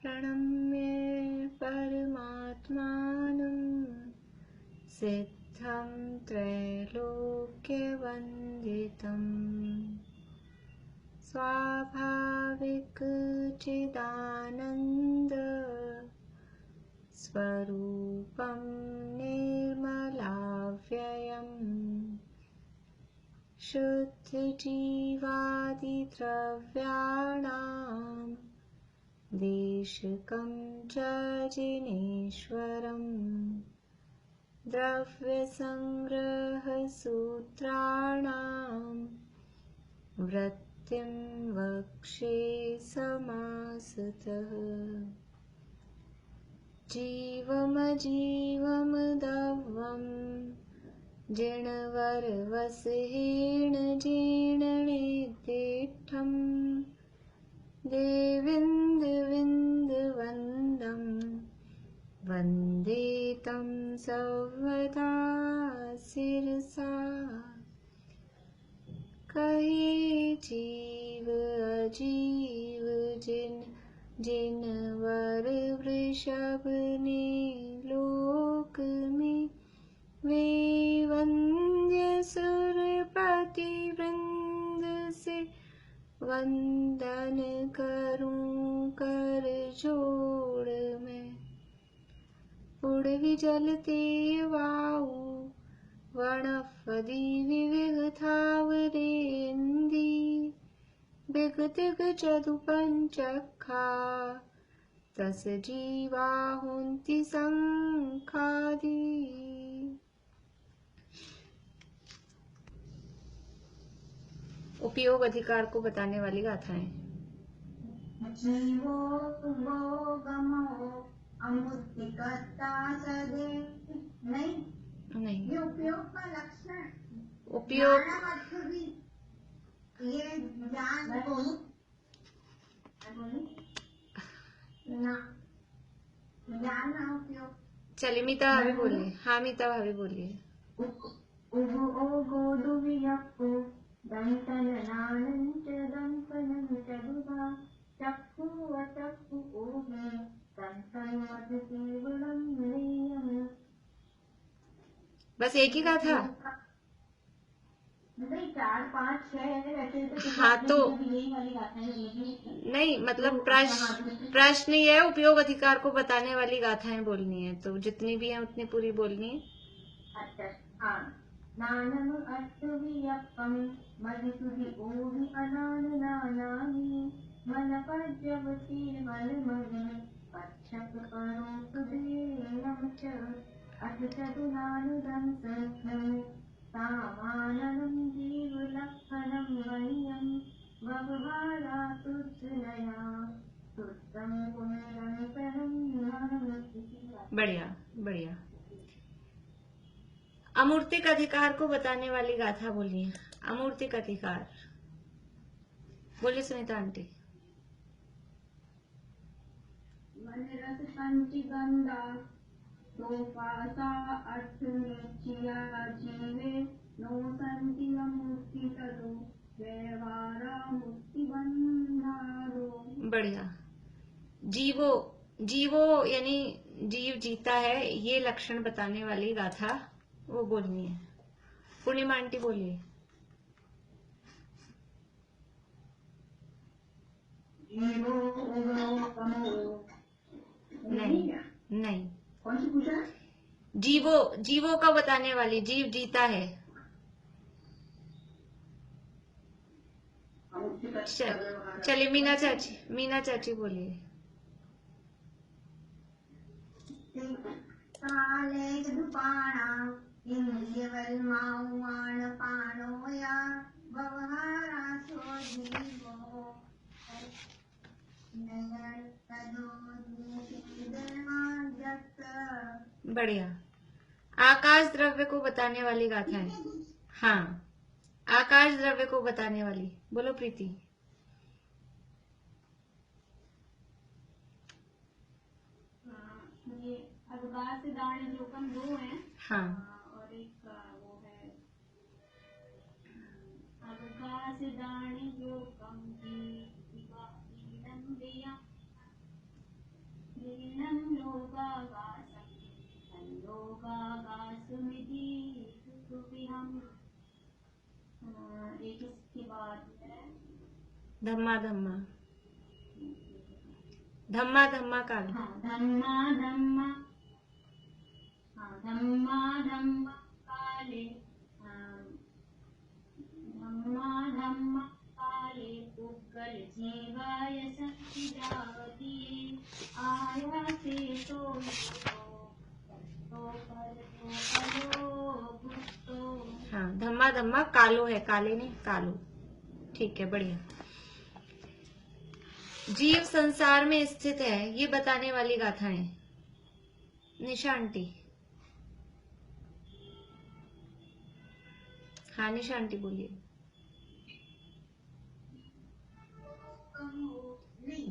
प्रणम्य परमात्मानं सिद्धं त्रैलोक्यवन्दितं स्वाभाविक चिदानन्द स्वरूपं निर्मलाव्ययम् शुद्धजीवादिद्रव्याणां देशकं च जिनेश्वरम् द्रव्यसंग्रहसूत्राणां वृत्तिं वक्षे समासतः जीवमजीवमदव्यं जिणवरवसहेण जीर्णनिर्दिष्टं देविन्दविन्दवन्दं वन्दे तं सर्वदा शिरसा कहे जीव अजीव जिनवर वृषभ ने लोक में वे वंद्य सुरपति वृंद से वंदन करूं कर जोड़ में उड़वी जलते वाऊ वनफदी विविधतावरेन्दी बिगतिग चतु पंचखा तस जीवा हुंति संखादी। उपयोग अधिकार को बताने वाली गाथाएं। जीवो गमो अमुक्तिकर्ता सदे नहीं ये उपयोग का लक्षण उपयोग ये ज्ञान ज्ञान उपयोग। चलिए मीता भाभी बोलिए। हाँ मीता भाभी बोलिए। बस एक ही गाथा। नहीं 4 5 6 वैसे हाँ तो नहीं मतलब प्रश्न ये है उपयोग अधिकार को बताने वाली गाथाएं बोलनी है तो जितनी भी है उतनी पूरी बोलनी है। अच्छा हाँ नानम अष्टवियप्पम मधुसुधि ओहि अनान नानानि मन पज्यवती मन मन पच्छप करो सुधीरम च अथ चतुनानुदं सत्नं सामाननं जीवलक्षणं वह्यं व्यवहारा तुच्छलया तुच्छं पुनरन्तरं बढ़िया बढ़िया। अमूर्तिक अधिकार को बताने वाली गाथा बोलिए। अमूर्तिक अधिकार बोलिए सुनीता आंटी। मनरस पंचगंधा दोपासा अर्थ निश्चया जीवे नो संति अमूर्ति तदो व्यवहारा मुक्ति बंधारो। बढ़िया। जीवो जीवो यानी जीव जीता है ये लक्षण बताने वाली गाथा वो बोलनी है। पूर्णिमा आंटी बोलिए। नहीं कौन सी पूछा? जीवो जीवो का बताने वाली जीव जीता है। चलिए मीना चाची बोलिए। बढ़िया। आकाश द्रव्य को बताने वाली गाथा है। हाँ आकाश द्रव्य को बताने वाली बोलो प्रीति। ये अवकाश दाणी लोकम 2 है। हाँ और एक वो है अवकाश दाणी लोकम एक इसके बाद है धम्मा धम्मा, धम्मा धम्मा काल। हाँ धम्मा धम्मा, हाँ धम्मा धम्मा काले, धम्मा धम्मा काले पुग्गल जीवाय सच्चिदावती आया से तो हाँ धम्मा धम्मा कालो है, काले नहीं कालो। ठीक है, बढ़िया। जीव संसार में स्थित है, ये बताने वाली गाथाएं। निशा आंटी, हाँ निशा आंटी बोलिए।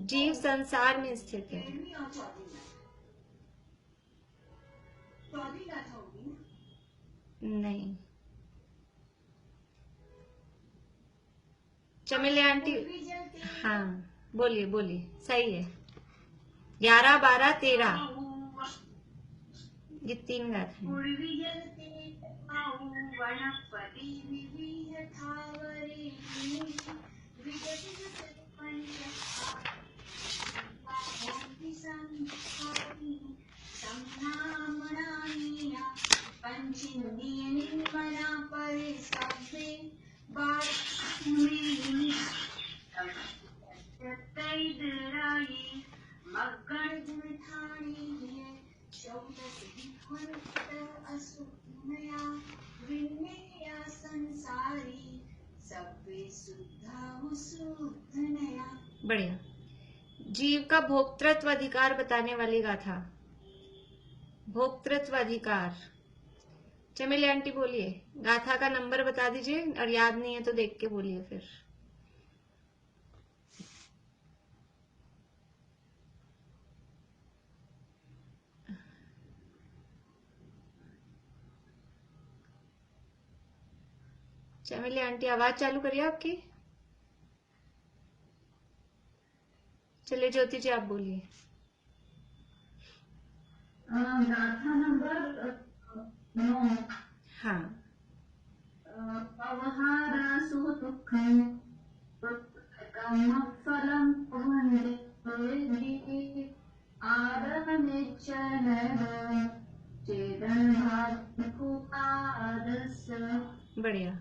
जीव संसार में स्थित है। नहीं, चमेली आंटी, हाँ बोलिए बोलिए, सही है। 11, 12, 13 ये 3 गाथाएं। बढ़िया। जीव का भोक्तृत्व अधिकार बताने वाली गाथा। भोक्तृत्व अधिकार, चमेली आंटी बोलिए। गाथा का नंबर बता दीजिए, और याद नहीं है तो देख के बोलिए फिर। चमेली आंटी आवाज चालू करिए आपकी। चलिए ज्योति जी आप बोलिए। गाथा नंबर 9। हाँ। अवहारासु दुःखं कर्मफलं भवन्ति आरहनिच्चनः चेदन्भात्कुपादस्य। बढ़िया।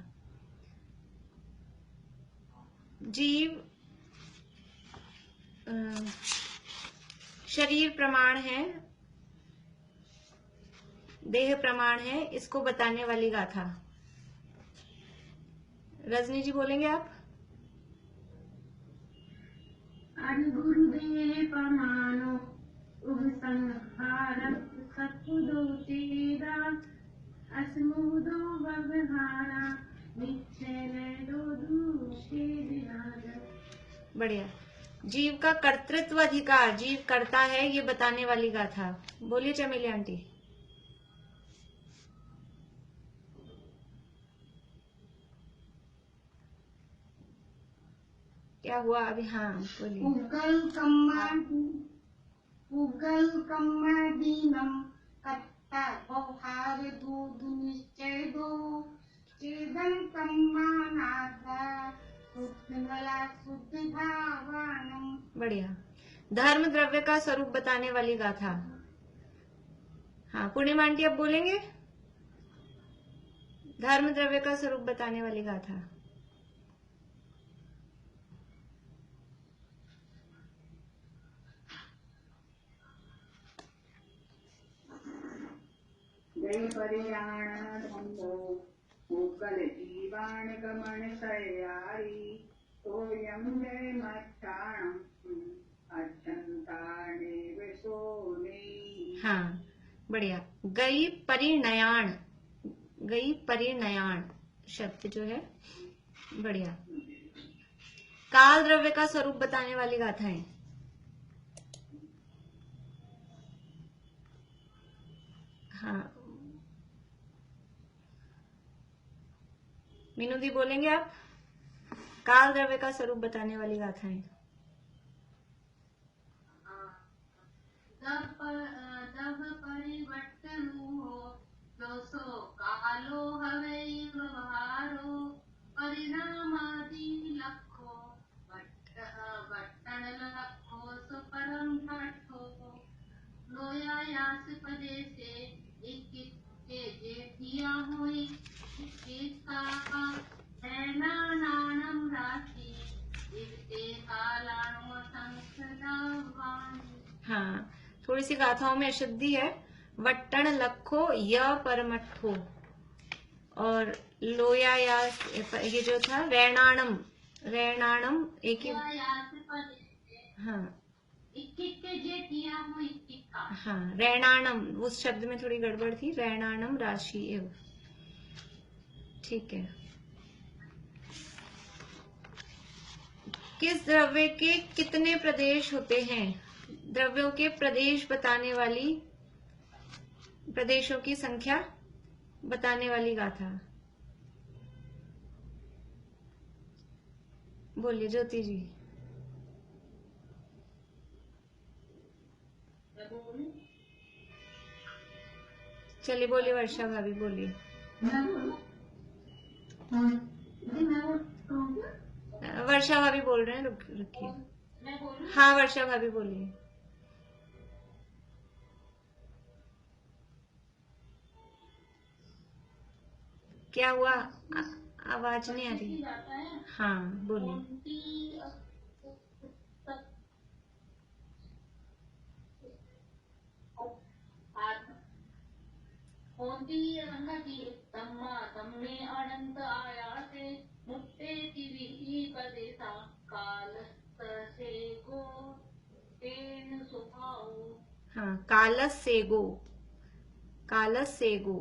जीव शरीर प्रमाण है, देह प्रमाण है, इसको बताने वाली गाथा। रजनी जी बोलेंगे आप। गुरुदेव प्रमाणो उपसंहार सत्पुदो चेदा अस्मुदो व्यवहारा निश्चलो दूषे विनाद। बढ़िया। जीव का कर्तृत्व अधिकार, जीव करता है, ये बताने वाली गाथा। बोलिए चमेली आंटी। क्या हुआ अभी? हाँ बोलिए। पुगल कम्मादीनम कत्ता व्यवहार दो निश्चय दो चेदन कम्मानादा शुद्धमला शुद्ध भावानम। बढ़िया। धर्म द्रव्य का स्वरूप बताने वाली गाथा। हाँ पूर्णिमा आंटी अब बोलेंगे। धर्म द्रव्य का स्वरूप बताने वाली गाथा। जय परियाण धम्मो मुकल जीवाण गमन सयारी तोयम जय मच्छाणम अचंताणे विसोने। हाँ बढ़िया। गई परिणयाण, गई परिणयाण शब्द जो है, बढ़िया। काल द्रव्य का स्वरूप बताने वाली गाथाएं। हाँ मीनू दी बोलेंगे आप। काल द्रव्य का स्वरूप बताने वाली गाथाएं। तब परिवर्तनु हो, जो सो कालो हवे व्यवहारो, परिणामादि लखो, वट्टन लखो सो परम ठठो, लोयायास पदे से एक के जेठिया हुई, इसका नानम राशि, इवते कालाणो संसदावाणी। हाँ, थोड़ी सी गाथाओं में अशुद्धि है। वट्टण लखो य परमठो, और लोयायास ये जो था रैणाणम, रैणाणम एक ही। हाँ हाँ, रैणाणम, उस शब्द में थोड़ी गड़बड़ थी। रैणाणम राशि एव, ठीक है। किस द्रव्य के कितने प्रदेश होते हैं? द्रव्यों के प्रदेश बताने वाली, प्रदेशों की संख्या बताने वाली गाथा। बोलिए ज्योति जी। चलिए बोलिए वर्षा भाभी, बोलिए। वर्षा भाभी बोल रहे हैं, रुकिए। हाँ वर्षा भाभी बोलिए। क्या हुआ? आवाज नहीं आ रही। हाँ बोलिए। तम्मे अनंत आयासे मुक्ते की पदेसा काल से गो तेन सुखाओ। हाँ, कालस से गो, कालस से गो,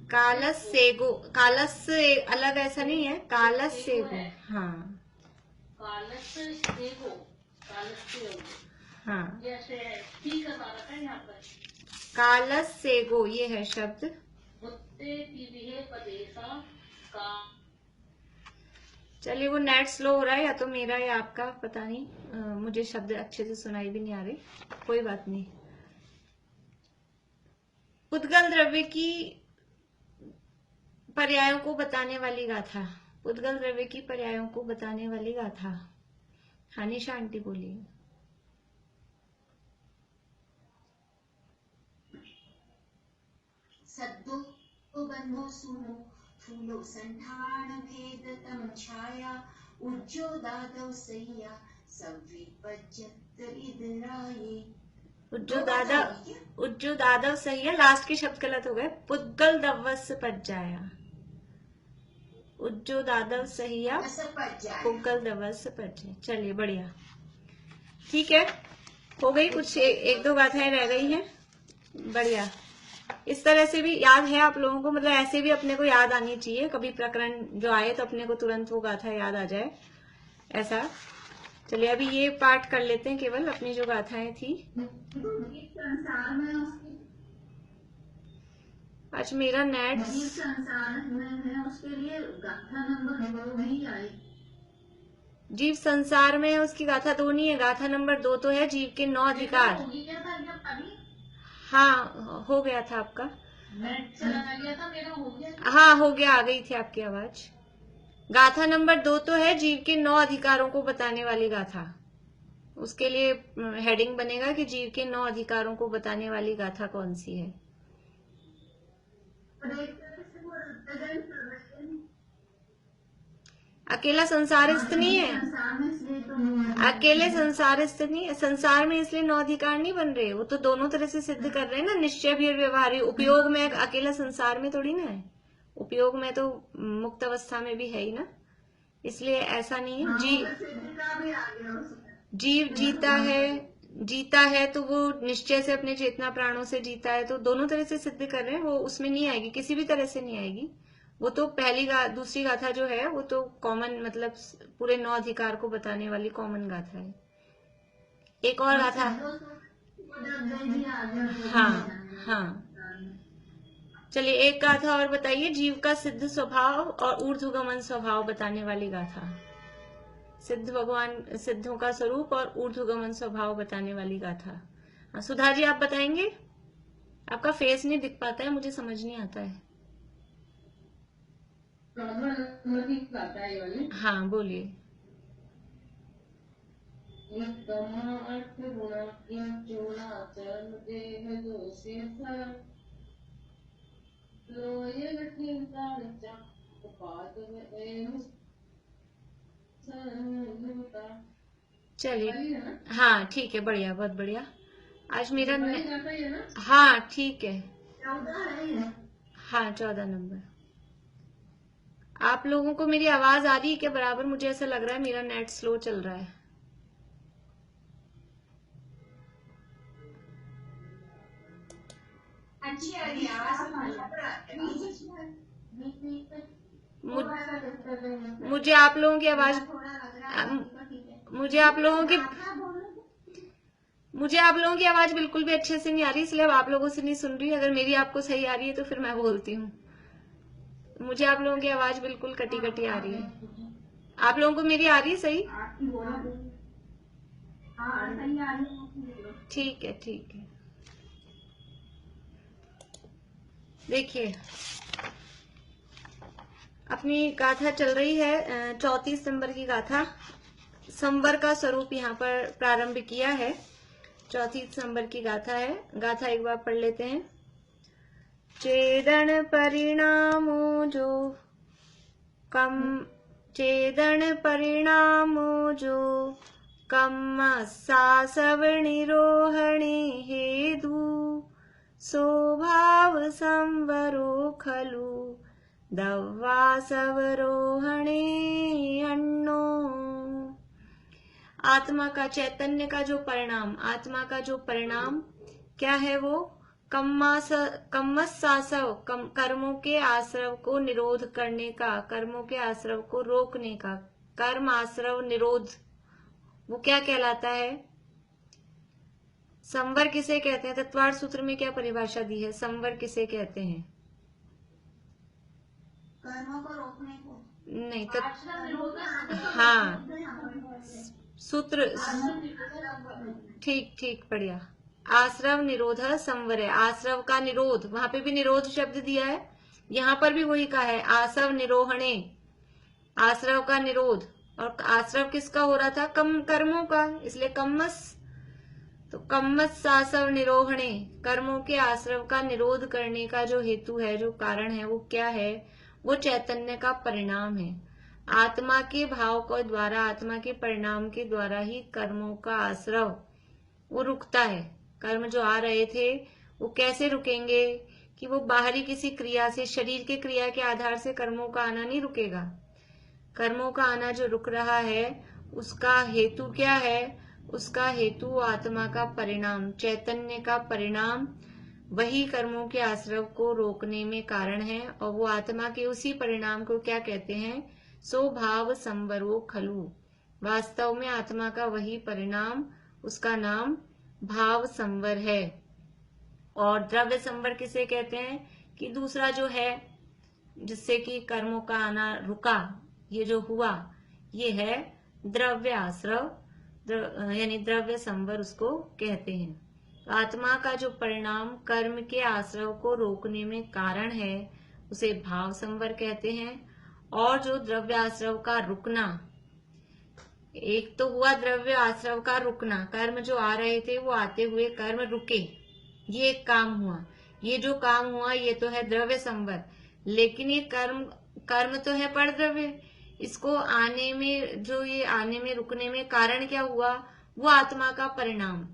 कालस से गो, कालस से अलग ऐसा नहीं है, कालस से गो। हाँ कालस से गो, कालस से गो। हाँ, जैसे ठीक है यहाँ पर कालस से गो ये है शब्द। चलिए, वो नेट स्लो हो रहा है, या तो मेरा या आपका, पता नहीं। मुझे शब्द अच्छे से सुनाई भी नहीं आ रहे, कोई बात नहीं। पुद्गल द्रव्य की पर्यायों को बताने वाली गाथा। पुद्गल द्रव्य की पर्यायों को बताने वाली गाथा। हाँ निशा आंटी बोलिए। सद्दो बंधो सुनो, फूलो संठान भेद तम छाया, उज्जो दादव सैया, सविपज्जत इदराये। उज्जो दादव सही है, लास्ट के शब्द गलत हो गए। पुद्गल दवस पज्जाया, उज्जो दादव सहिया, पुद्गल दवस पज्जाया। चलिए बढ़िया, ठीक है, हो गई। कुछ एक दो गाथाएं रह गई हैं, बढ़िया। इस तरह से भी याद है आप लोगों को, मतलब ऐसे भी अपने को याद आनी चाहिए। कभी प्रकरण जो आए तो अपने को तुरंत वो गाथा याद आ जाए, ऐसा। चलिए अभी ये पाठ कर लेते हैं, केवल अपनी जो गाथाएं थी। आज मेरा नेट संसार में है, उसके लिए गाथा नंबर नहीं आई। जीव संसार में है, उसकी गाथा 2 नहीं है, गाथा नंबर 2 तो है जीव के 9 अधिकार। हाँ हो गया था आपका, चला गया था मेरा, हो गया। हाँ हो गया, आ गई थी आपकी आवाज। गाथा नंबर 2 तो है जीव के 9 अधिकारों को बताने वाली गाथा। उसके लिए हेडिंग बनेगा कि जीव के 9 अधिकारों को बताने वाली गाथा कौन सी है। अकेला संसार स्थित नहीं है, अकेले संसार स्थित नहीं है। संसार में इसलिए 9 अधिकार नहीं बन रहे, वो तो दोनों तरह से सिद्ध कर रहे हैं ना। निश्चय भी और व्यवहार। उपयोग में अकेला संसार में थोड़ी ना है, उपयोग में तो मुक्त अवस्था में भी है ही ना, इसलिए ऐसा नहीं है। जीव जीता है तो वो निश्चय से अपने चेतना प्राणों से जीता है, तो दोनों तरह से सिद्ध कर रहे हैं, वो उसमें नहीं आएगी, किसी भी तरह से नहीं आएगी। वो तो दूसरी गाथा जो है वो तो कॉमन, मतलब पूरे 9 अधिकार को बताने वाली कॉमन गाथा है। एक और गाथा, हाँ चलिए एक गाथा और बताइए। जीव का सिद्ध स्वभाव और ऊर्ध्वगमन स्वभाव बताने वाली गाथा। सिद्ध भगवान, सिद्धों का स्वरूप और ऊर्ध्वगमन स्वभाव बताने वाली गाथा। हाँ, सुधा जी आप बताएंगे? आपका फेस नहीं दिख पाता है, मुझे समझ नहीं आता है। हाँ बोलिए। चलिए, हाँ ठीक है, बढ़िया, बहुत बढ़िया। आज मेरा हाँ ठीक है, हाँ 14 नंबर। आप लोगों को मेरी आवाज आ रही है क्या बराबर? मुझे ऐसा लग रहा है मेरा नेट स्लो चल रहा है। मुझे आप लोगों की आवाज, मुझे आप लोगों की आवाज बिल्कुल भी अच्छे से नहीं आ रही, इसलिए अब आप लोगों से नहीं सुन रही। अगर मेरी आपको सही आ रही है तो फिर मैं बोलती हूँ। मुझे आप लोगों की आवाज बिल्कुल कटी कटी आ रही है। आप लोगों को मेरी आ रही है सही? ठीक है, ठीक है। देखिए, अपनी गाथा चल रही है 34 नंबर की गाथा। संवर का स्वरूप यहाँ पर प्रारंभ किया है। 34 नंबर की गाथा है। गाथा एक बार पढ़ लेते हैं। चेदन परिणामो जो कम सासव निरोहणे हेदु स्वभाव संवरो खलु दव्वासवरोहणे अन्नो। आत्मा का, चैतन्य का जो परिणाम, आत्मा का जो परिणाम क्या है वो कम्मसासव, कर्मों के आश्रव को निरोध करने का, कर्मों के आश्रव को रोकने का, कर्म आश्रव निरोध, वो क्या कहलाता है? संवर किसे कहते हैं? तत्वार्थ सूत्र में क्या परिभाषा दी है? संवर किसे कहते हैं? कर्मों को रोकने को नहीं, हाँ सूत्र, ठीक ठीक, बढ़िया। आश्रव निरोध संवर है, आश्रव का निरोध, वहां पे भी निरोध शब्द दिया है, यहाँ पर भी वही कहा है, आश्रव निरोहणे, आश्रव का निरोध। और आश्रव किसका हो रहा था? कर्मों का, इसलिए कम्मस, तो कम्मस सासव निरोहणे, कर्मों के आश्रव का निरोध करने का जो हेतु है, जो कारण है, वो क्या है? वो चैतन्य का परिणाम है। आत्मा के भाव के द्वारा, आत्मा के परिणाम के द्वारा ही कर्मों का आश्रव वो रुकता है। कर्म जो आ रहे थे वो कैसे रुकेंगे? कि वो बाहरी किसी क्रिया से, शरीर के क्रिया के आधार से कर्मों का आना नहीं रुकेगा। कर्मों का आना जो रुक रहा है उसका हेतु क्या है? उसका हेतु आत्मा का परिणाम, चैतन्य का परिणाम, वही कर्मों के आश्रव को रोकने में कारण है। और वो आत्मा के उसी परिणाम को क्या कहते हैं? स्वभाव संवरो खलु। वास्तव में आत्मा का वही परिणाम, उसका नाम भाव संवर है। और द्रव्य संवर किसे कहते हैं? कि दूसरा जो है जिससे कि कर्मों का आना रुका, ये जो हुआ, ये है द्रव्य आश्रव, यानी द्रव्य संवर उसको कहते हैं। तो आत्मा का जो परिणाम कर्म के आश्रव को रोकने में कारण है उसे भाव संवर कहते हैं। और जो द्रव्य आश्रव का रुकना, एक तो हुआ द्रव्य आश्रव का रुकना, कर्म जो आ रहे थे वो आते हुए कर्म रुके, ये एक काम हुआ। ये जो काम हुआ ये तो है द्रव्य संवर, लेकिन ये कर्म तो है पर द्रव्य, इसको आने में, जो ये आने में रुकने में कारण क्या हुआ? वो आत्मा का परिणाम।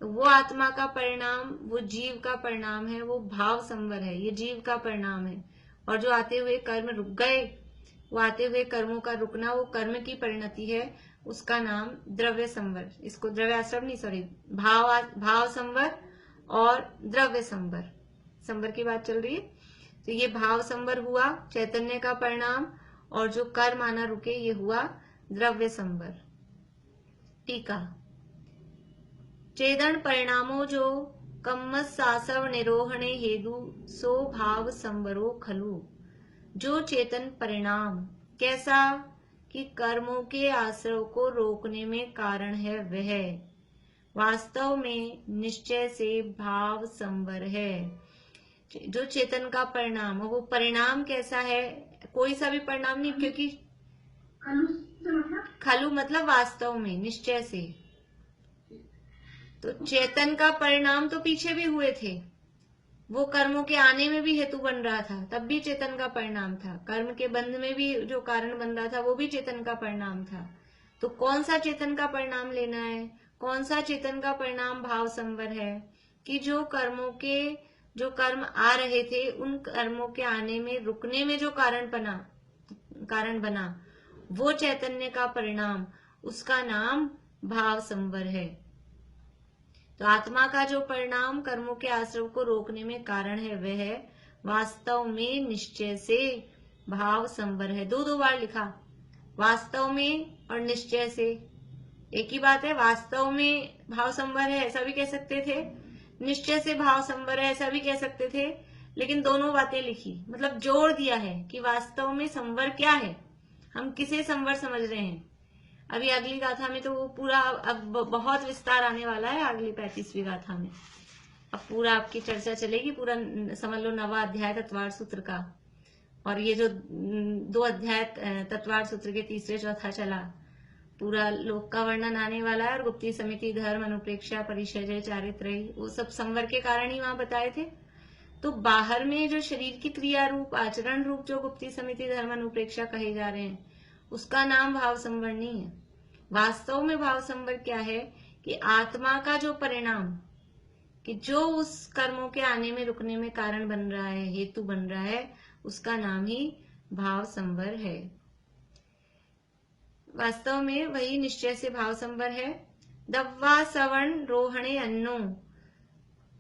वो आत्मा का परिणाम, वो जीव का परिणाम है, वो भाव संवर है, ये जीव का परिणाम है। और जो आते हुए कर्म रुक गए, वो आते हुए कर्मों का रुकना, वो कर्म की परिणति है, उसका नाम द्रव्य संवर, इसको द्रव्य आश्रव नहीं, सॉरी, भाव संवर और द्रव्य संवर, संवर की बात चल रही है। तो ये भाव संवर हुआ चैतन्य का परिणाम, और जो कर्म आना रुके ये हुआ द्रव्य संवर। टीका। चेदन परिणामो जो कम्मस सासव निरोहणे हेतु सो भाव संवरो खलु। जो चेतन परिणाम, कैसा? कि कर्मों के आश्रव को रोकने में कारण है वह वास्तव में निश्चय से भाव संवर है। जो चेतन का परिणाम है वो परिणाम कैसा है? कोई सा भी परिणाम नहीं, क्योंकि खलु मतलब वास्तव में, निश्चय से। तो चेतन का परिणाम तो पीछे भी हुए थे, वो कर्मों के आने में भी हेतु बन रहा था, तब भी चेतन का परिणाम था। कर्म के बंध में भी जो कारण बन रहा था वो भी चेतन का परिणाम था। तो कौन सा चेतन का परिणाम लेना है? कौन सा चेतन का परिणाम भाव संवर है? कि जो कर्म आ रहे थे उन कर्मों के आने में रुकने में जो कारण बना वो चैतन्य का परिणाम, उसका नाम भाव संवर है। तो आत्मा का जो परिणाम कर्मों के आश्रव को रोकने में कारण है वह वास्तव में निश्चय से भाव संवर है। दो बार लिखा, वास्तव में और निश्चय से एक ही बात है। वास्तव में भाव संवर है ऐसा भी कह सकते थे, निश्चय से भाव संवर है ऐसा भी कह सकते थे, लेकिन दोनों बातें लिखी, मतलब जोड़ दिया है कि वास्तव में संवर क्या है, हम किसे संवर समझ रहे हैं। अभी अगली गाथा में तो वो पूरा अब बहुत विस्तार आने वाला है, अगली 35वीं गाथा में अब पूरा आपकी चर्चा चलेगी, पूरा समझ लो 9वां अध्याय तत्वार्थ सूत्र का। और ये जो 2 अध्याय तत्वार्थ सूत्र के तीसरे चौथा चला, पूरा लोक का वर्णन आने वाला है। और गुप्ती समिति, धर्म, अनुप्रेक्षा, परिचय, चारित्र, वो सब संवर के कारण ही वहां बताए थे। तो बाहर में जो शरीर की क्रिया रूप, आचरण रूप जो गुप्ती समिति, धर्म, अनुप्रेक्षा कहे जा रहे हैं, उसका नाम भाव संवर नहीं है। वास्तव में भाव संवर क्या है कि आत्मा का जो परिणाम, कि जो उस कर्मों के आने में रुकने में कारण बन रहा है, हेतु बन रहा है, उसका नाम ही भाव संवर है। वास्तव में वही निश्चय से भाव संवर है। दव्वा सवर्ण रोहणे अन्नो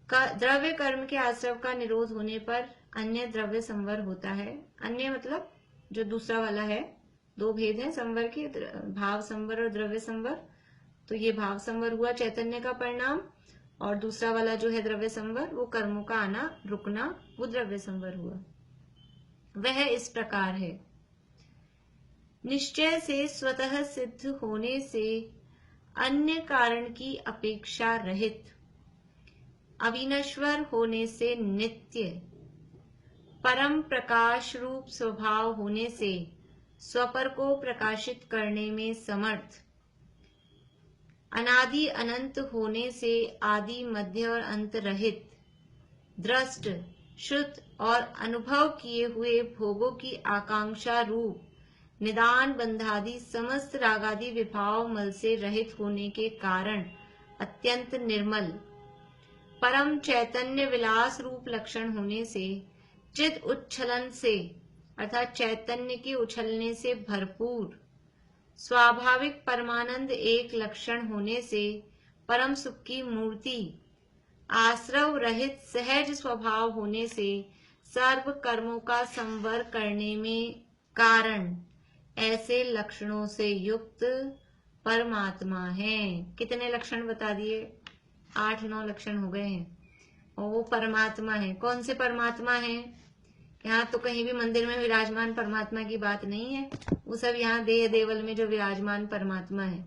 का द्रव्य कर्म के आश्रव का निरोध होने पर अन्य द्रव्य संवर होता है। अन्य मतलब जो दूसरा वाला है, 2 भेद हैं संवर के, भाव संवर और द्रव्य संवर। तो ये भाव संवर हुआ चैतन्य का परिणाम, और दूसरा वाला जो है द्रव्य संवर, वो कर्मों का आना रुकना, वो द्रव्य संवर हुआ। वह इस प्रकार है, निश्चय से स्वतः सिद्ध होने से अन्य कारण की अपेक्षा रहित, अविनश्वर होने से नित्य, परम प्रकाश रूप स्वभाव होने से स्वपर को प्रकाशित करने में समर्थ, अनादि अनंत होने से आदि मध्य और अंत रहित, दृष्ट, शुद्ध और अनुभव किए हुए भोगों की आकांक्षा रूप निदान बंधादि समस्त रागादि विभाव मल से रहित होने के कारण अत्यंत निर्मल, परम चैतन्य विलास रूप लक्षण होने से, चिद उच्छलन से अर्थात चैतन्य के उछलने से भरपूर, स्वाभाविक परमानंद एक लक्षण होने से परम सुख की मूर्ति, आश्रव रहित सहज स्वभाव होने से सर्व कर्मों का संवर करने में कारण, ऐसे लक्षणों से युक्त परमात्मा है। कितने लक्षण बता दिए? 8-9 लक्षण हो गए हैं। और वो परमात्मा है। कौन से परमात्मा है? यहाँ तो कहीं भी मंदिर में विराजमान परमात्मा की बात नहीं है, वो सब यहाँ देह देवल में जो विराजमान परमात्मा है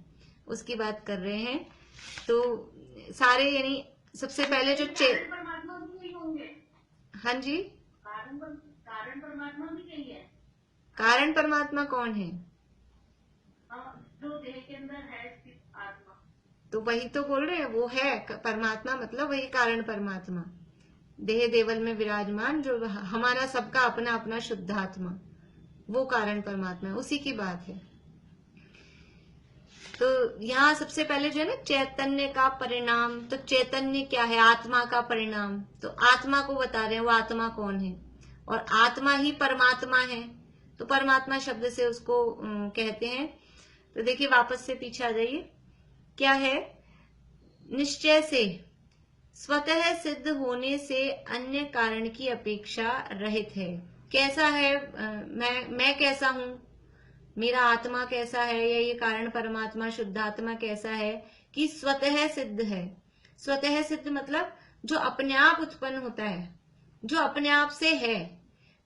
उसकी बात कर रहे हैं। तो सारे यानी सबसे पहले जो परमात्मा भी नहीं होंगे। हाँ जी, कारण परमात्मा भी नहीं है। कारण परमात्मा कौन है? जो देह के अंदर है स्थित आत्मा। तो वही तो बोल रहे हैं, वो है परमात्मा, मतलब वही कारण परमात्मा, देह देवल में विराजमान जो हमारा सबका अपना अपना शुद्ध आत्मा, वो कारण परमात्मा है, उसी की बात है। तो यहाँ सबसे पहले जो है ना चैतन्य का परिणाम, तो चैतन्य क्या है? आत्मा का परिणाम। तो आत्मा को बता रहे हैं, वो आत्मा कौन है? और आत्मा ही परमात्मा है, तो परमात्मा शब्द से उसको कहते हैं। तो देखिए वापस से पीछे आ जाइए, क्या है? निश्चय से स्वतः सिद्ध होने से अन्य कारण की अपेक्षा रहित है। कैसा है? मैं कैसा हूं, मेरा आत्मा कैसा है, या ये कारण परमात्मा शुद्ध आत्मा कैसा है कि स्वतः सिद्ध है। स्वतः सिद्ध मतलब जो अपने आप उत्पन्न होता है, जो अपने आप से है।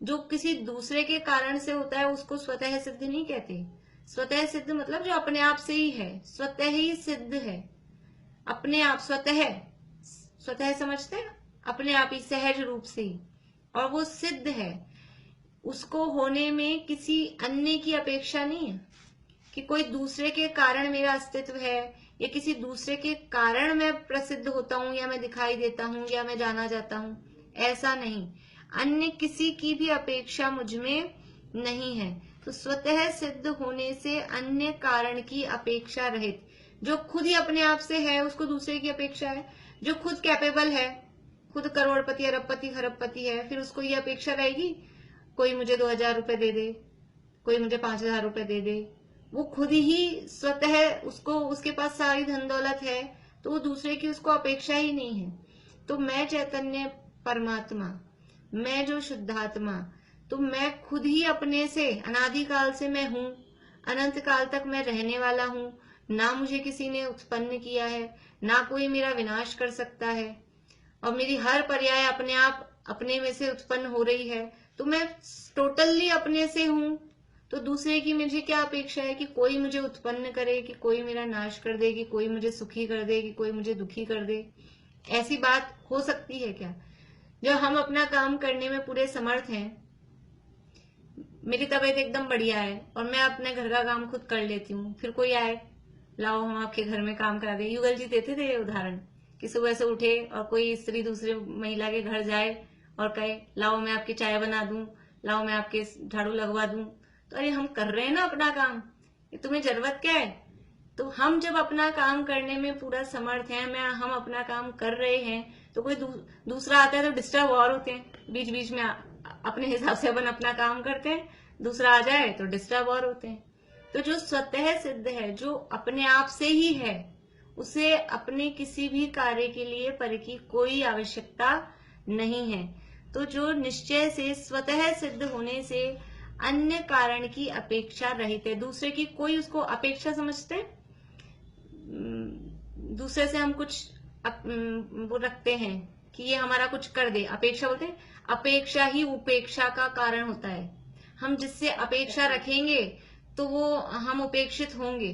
जो किसी दूसरे के कारण से होता है उसको स्वतः सिद्ध नहीं कहते। स्वतः सिद्ध मतलब जो अपने आप से ही है, स्वतः ही सिद्ध है, अपने आप स्वतः, स्वतः समझते हैं, अपने आप ही सहज रूप से ही, और वो सिद्ध है। उसको होने में किसी अन्य की अपेक्षा नहीं है कि कोई दूसरे के कारण मेरा अस्तित्व है, या किसी दूसरे के कारण मैं प्रसिद्ध होता हूं, या मैं दिखाई देता हूं, या मैं जाना जाता हूं, ऐसा नहीं। अन्य किसी की भी अपेक्षा मुझ में नहीं है। तो स्वतः सिद्ध होने से अन्य कारण की अपेक्षा रहित, जो खुद ही अपने आप से है उसको दूसरे की अपेक्षा है। जो खुद कैपेबल है, खुद करोड़पति अरबपति खरबपति है, फिर उसको ये अपेक्षा रहेगी कोई मुझे 2000 रुपए दे दे, कोई मुझे 5000 रुपए दे दे। वो खुद ही स्वतः, उसको उसके पास सारी धन दौलत है, तो वो दूसरे की उसको अपेक्षा ही नहीं है। तो मैं चैतन्य परमात्मा, मैं जो शुद्धात्मा, तो मैं खुद ही अपने से, अनादिकाल से मैं हूं, अनंत काल तक मैं रहने वाला हूं। ना मुझे किसी ने उत्पन्न किया है, ना कोई मेरा विनाश कर सकता है, और मेरी हर पर्याय अपने आप अपने में से उत्पन्न हो रही है। तो मैं टोटली अपने से हूं। तो दूसरे की मुझे क्या अपेक्षा है कि कोई मुझे उत्पन्न करे, कि कोई मेरा नाश कर दे, कि कोई मुझे सुखी कर दे, कि कोई मुझे दुखी कर दे। ऐसी बात हो सकती है क्या? जब हम अपना काम करने में पूरे समर्थ हैं, मेरी तबीयत एकदम बढ़िया है और मैं अपने घर का काम खुद कर लेती हूँ, फिर कोई आए, लाओ हम आपके घर में काम करा दे। युगल जी देते थे ये उदाहरण कि सुबह से उठे और कोई स्त्री दूसरे महिला के घर जाए और कहे लाओ मैं आपकी चाय बना दूं, लाओ मैं आपके झाड़ू लगवा दूं। तो अरे हम कर रहे हैं ना अपना काम, ये तुम्हें जरूरत क्या है? तो हम जब अपना काम करने में पूरा समर्थ हैं, हम अपना काम कर रहे हैं, तो कोई दूसरा आता है तो डिस्टर्ब और होते हैं। बीच बीच में अपने हिसाब से अपन अपना काम करते हैं, दूसरा आ जाए तो डिस्टर्ब और होते हैं। तो जो स्वतः सिद्ध है, जो अपने आप से ही है, उसे अपने किसी भी कार्य के लिए पर की कोई आवश्यकता नहीं है। तो जो निश्चय से स्वतः सिद्ध होने से अन्य कारण की अपेक्षा रहित है, दूसरे की कोई उसको अपेक्षा समझते हैं, दूसरे से हम कुछ वो रखते हैं कि ये हमारा कुछ कर दे, अपेक्षा बोलते हैं। अपेक्षा ही उपेक्षा का कारण होता है। हम जिससे अपेक्षा रखेंगे तो वो हम उपेक्षित होंगे।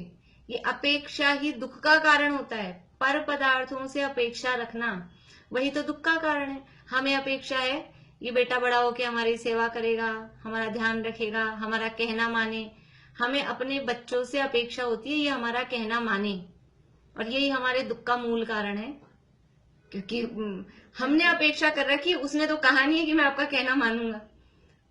ये अपेक्षा ही दुख का कारण होता है। पर पदार्थों से अपेक्षा रखना वही तो दुख का कारण है। हमें अपेक्षा है ये बेटा बड़ा होके हमारी सेवा करेगा, हमारा ध्यान रखेगा, हमारा कहना माने। हमें अपने बच्चों से अपेक्षा होती है ये हमारा कहना माने, और यही हमारे दुख का मूल कारण है। क्योंकि हमने अपेक्षा कर रखी, उसने तो कहा नहीं है कि मैं आपका कहना मानूंगा,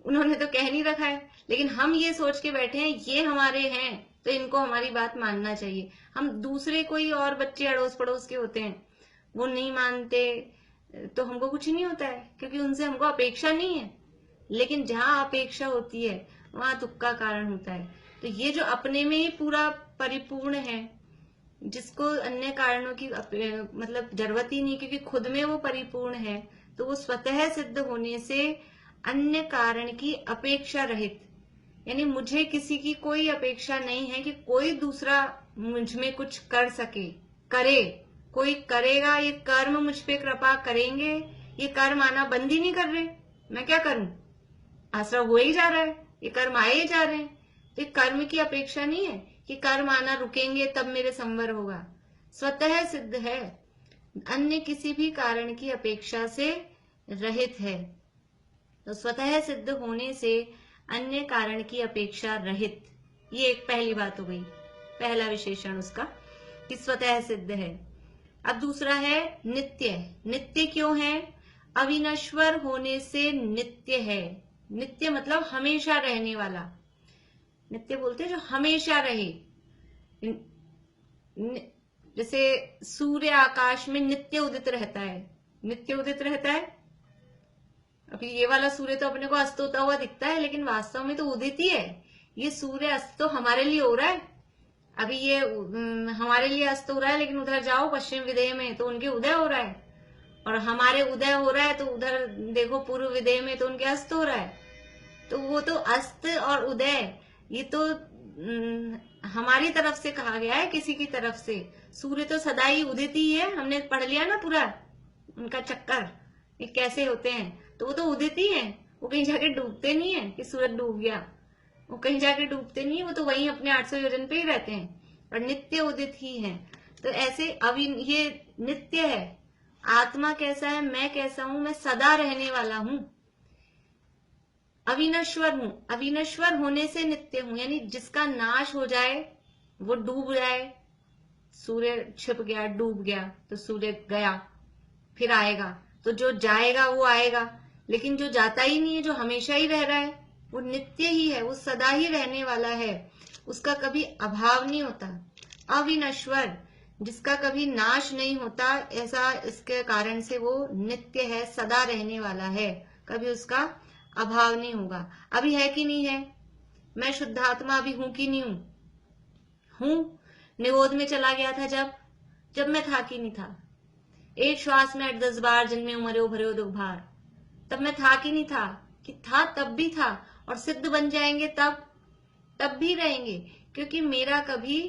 उन्होंने तो कह नहीं रखा है, लेकिन हम ये सोच के बैठे हैं ये हमारे हैं तो इनको हमारी बात मानना चाहिए। हम दूसरे कोई और बच्चे अड़ोस पड़ोस के होते हैं, वो नहीं मानते तो हमको कुछ नहीं होता है, क्योंकि उनसे हमको अपेक्षा नहीं है। लेकिन जहां अपेक्षा होती है वहां दुख का कारण होता है। तो ये जो अपने में ही पूरा परिपूर्ण है, जिसको अन्य कारणों की मतलब जरूरत ही नहीं, क्योंकि खुद में वो परिपूर्ण है, तो वो स्वतः सिद्ध होने से अन्य कारण की अपेक्षा रहित, यानी मुझे किसी की कोई अपेक्षा नहीं है कि कोई दूसरा मुझ में कुछ कर सके, करे, कोई करेगा, ये कर्म मुझ पे कृपा करेंगे, ये कर्म आना बंद ही नहीं कर रहे, मैं क्या करूं, आश्रय हो ही जा रहा है, ये कर्म आए ही जा रहे हैं। तो कर्म की अपेक्षा नहीं है कि कर्म आना रुकेंगे तब मेरे संवर होगा। स्वतः सिद्ध है, अन्य किसी भी कारण की अपेक्षा से रहित है। तो स्वतः सिद्ध होने से अन्य कारण की अपेक्षा रहित, ये एक पहली बात हो गई, पहला विशेषण उसका कि स्वतः सिद्ध है। अब दूसरा है नित्य। नित्य क्यों है? अविनश्वर होने से नित्य है। नित्य मतलब हमेशा रहने वाला। नित्य बोलते हैं जो हमेशा रहे। जैसे सूर्य आकाश में नित्य उदित रहता है, नित्य उदित रहता है। अभी ये वाला सूर्य तो अपने को अस्त होता हुआ दिखता है, लेकिन वास्तव में तो उदित ही है। ये सूर्य अस्त तो हमारे लिए हो रहा है, अभी ये हमारे लिए अस्त हो रहा है, लेकिन उधर जाओ पश्चिम विदेह में तो उनके उदय हो रहा है, और हमारे उदय हो रहा है तो उधर देखो पूर्व विदेह में तो उनके अस्त हो रहा है। तो वो तो अस्त और उदय ये तो हमारी तरफ से कहा गया है, किसी की तरफ से। सूर्य तो सदा ही उदित ही है, हमने पढ़ लिया ना पूरा उनका चक्कर, ये कैसे होते हैं। तो वो तो उदित ही है, वो कहीं जाके डूबते नहीं है कि सूरज डूब गया। वो कहीं जाके डूबते नहीं है, वो तो वहीं अपने 800 योजन पे ही रहते हैं और नित्य उदित ही हैं। तो ऐसे ये नित्य है। आत्मा कैसा है, मैं कैसा हूं, मैं सदा रहने वाला हूं, अविनश्वर हूं। अविनश्वर होने से नित्य हूं, यानी जिसका नाश हो जाए वो डूब जाए, सूर्य छिप गया, डूब गया, तो सूर्य गया, फिर आएगा। तो जो जाएगा वो आएगा, लेकिन जो जाता ही नहीं है, जो हमेशा ही रह रहा है, वो नित्य ही है, वो सदा ही रहने वाला है, उसका कभी अभाव नहीं होता। अविनश्वर, जिसका कभी नाश नहीं होता, ऐसा इसके कारण से वो नित्य है, सदा रहने वाला है, कभी उसका अभाव नहीं होगा। अभी है कि नहीं है? मैं शुद्धात्मा अभी हूं कि नहीं हूं? निरोध में चला गया था जब मैं था कि नहीं था? एक श्वास में 8-10 बार जन्मे उमरे भरे दुख भार, तब मैं था कि नहीं था? कि था, तब भी था, और सिद्ध बन जाएंगे तब भी रहेंगे, क्योंकि मेरा कभी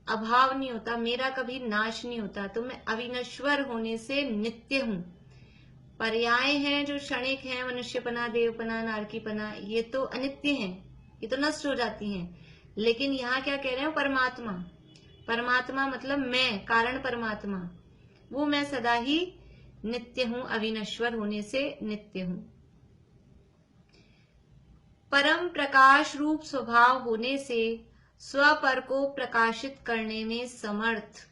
अभाव नहीं होता, मेरा कभी नाश नहीं होता। तो मैं अविनश्वर होने से नित्य हूं। पर्याय हैं जो क्षणिक हैं, मनुष्यपना, देवपना, नारकीपना, ये तो अनित्य हैं, ये तो नष्ट हो जाती हैं। लेकिन यहाँ क्या कह रहे हैं? परमात्मा, परमात्मा मतलब मैं, कारण परमात्मा, वो मैं सदा ही नित्य हूं, अविनश्वर होने से नित्य हूं। परम प्रकाश रूप स्वभाव होने से स्वपर को प्रकाशित करने में समर्थ।